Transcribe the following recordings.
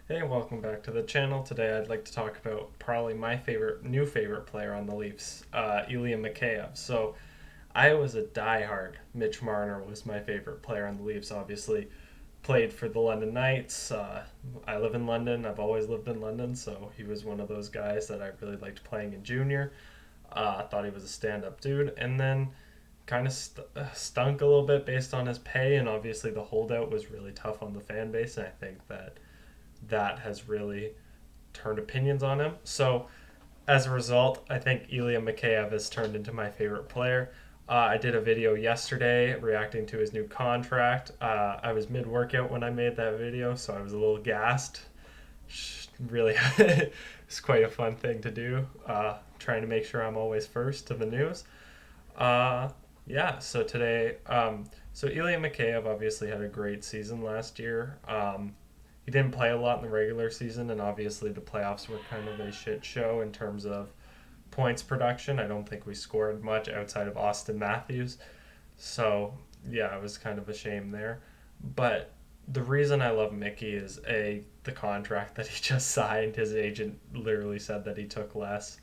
Hey, welcome back to the channel. Today I'd like to talk about probably my new favorite player on the Leafs, Ilya Mikhaev. So I was a diehard. Mitch Marner was my favorite player on the Leafs, obviously. Played for the London Knights. I live in London. I've always lived in London, so he was one of those guys that I really liked playing in junior. I thought he was a stand-up dude, and then kind of stunk a little bit based on his pay, and obviously the holdout was really tough on the fan base, and I think that has really turned opinions on him. So as a result, I think Ilya Mikheyev has turned into my favorite player. I did a video yesterday reacting to his new contract. I was mid workout when I made that video, so I was a little gassed. Really, it's quite a fun thing to do. Trying to make sure I'm always first to the news. Uh, yeah, so today, so Ilya Mikheyev obviously had a great season last year. He didn't play a lot in the regular season, and obviously the playoffs were kind of a shit show in terms of points production. I don't think we scored much outside of Austin Matthews. So, yeah, it was kind of a shame there. But the reason I love Mickey is the contract that he just signed. His agent literally said that he took less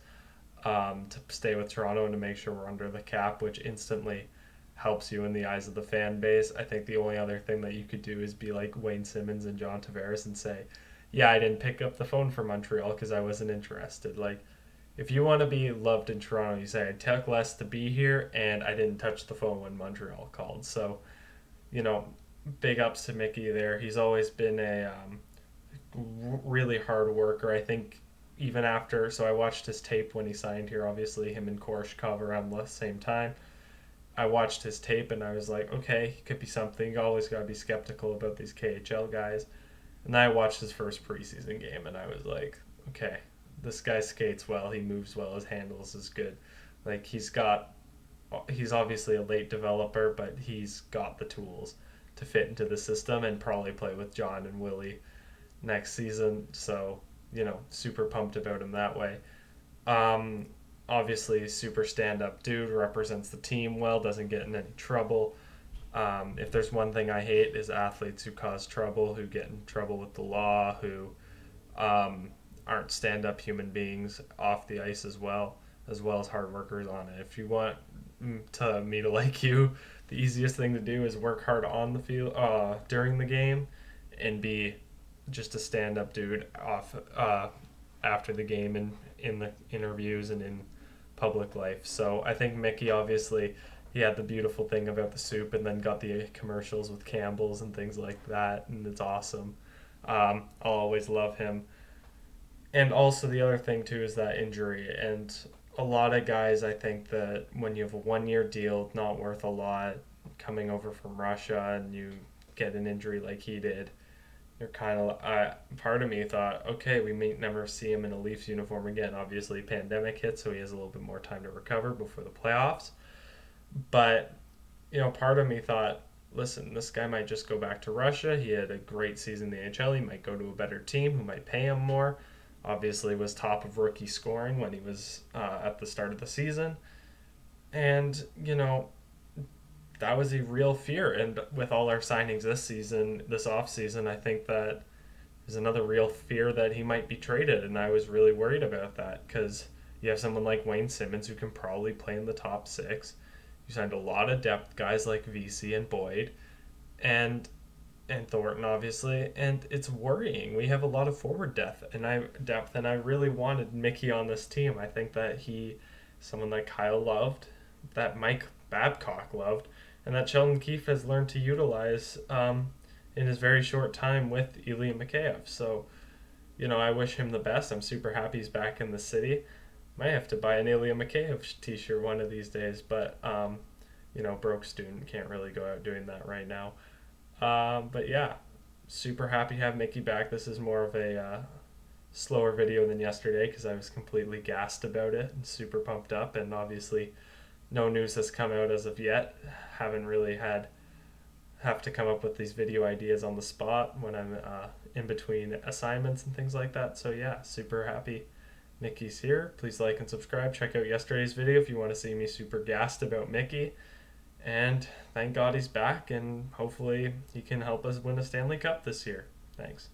to stay with Toronto and to make sure we're under the cap, which instantly helps you in the eyes of the fan base. I think the only other thing that you could do is be like Wayne Simmons and John Tavares and say, "Yeah, I didn't pick up the phone for Montreal because I wasn't interested." Like, if you want to be loved in Toronto, you say, "I took less to be here, and I didn't touch the phone when Montreal called." So, you know, big ups to Mickey there. He's always been a really hard worker. I think even after, so I watched his tape when he signed here. Obviously, him and Korshkov around the same time. I watched his tape and I was like, okay, he could be something. You always got to be skeptical about these KHL guys. And then I watched his first preseason game and I was like, okay, this guy skates well. He moves well. His handles is good. Like he's obviously a late developer, but he's got the tools to fit into the system and probably play with John and Willie next season. So, super pumped about him that way. Um, Obviously, super stand up dude, represents the team well, doesn't get in any trouble. If there's one thing I hate is athletes who cause trouble, who get in trouble with the law, who aren't stand up human beings off the ice as well as hard workers on it. If you want me to like you, the easiest thing to do is work hard on the field during the game and be just a stand up dude off after the game and in the interviews and in public life. So I think Mickey obviously he had the beautiful thing about the soup and then got the commercials with Campbell's and things like that, and it's awesome. I'll always love him. And also the other thing too is that injury, and a lot of guys I think that when you have a 1 year deal, not worth a lot, coming over from Russia and you get an injury like he did, you're kind of part of me thought, okay, we may never see him in a Leafs uniform again. Obviously, pandemic hit, so he has a little bit more time to recover before the playoffs. But part of me thought, listen, this guy might just go back to Russia. He had a great season in the NHL. He might go to a better team who might pay him more. Obviously, was top of rookie scoring when he was at the start of the season, and that was a real fear. And with all our signings this off season, I think that is another real fear that he might be traded. And I was really worried about that because you have someone like Wayne Simmons who can probably play in the top six. You signed a lot of depth guys like VC and Boyd, and Thornton obviously, and it's worrying. We have a lot of forward depth, and I really wanted Mickey on this team. I think that someone that Kyle loved, that Mike Babcock loved, and that Sheldon Keefe has learned to utilize in his very short time with Ilya Mikheyev. So, I wish him the best. I'm super happy he's back in the city. Might have to buy an Ilya Mikheyev t-shirt one of these days, but broke student can't really go out doing that right now. But yeah, super happy to have Mickey back. This is more of a slower video than yesterday because I was completely gassed about it and super pumped up. And obviously, no news has come out as of yet. Haven't really have to come up with these video ideas on the spot when I'm in between assignments and things like that. So yeah, super happy Mickey's here. Please like and subscribe. Check out yesterday's video if you want to see me super gassed about Mickey. And thank God he's back, and hopefully he can help us win a Stanley Cup this year. Thanks.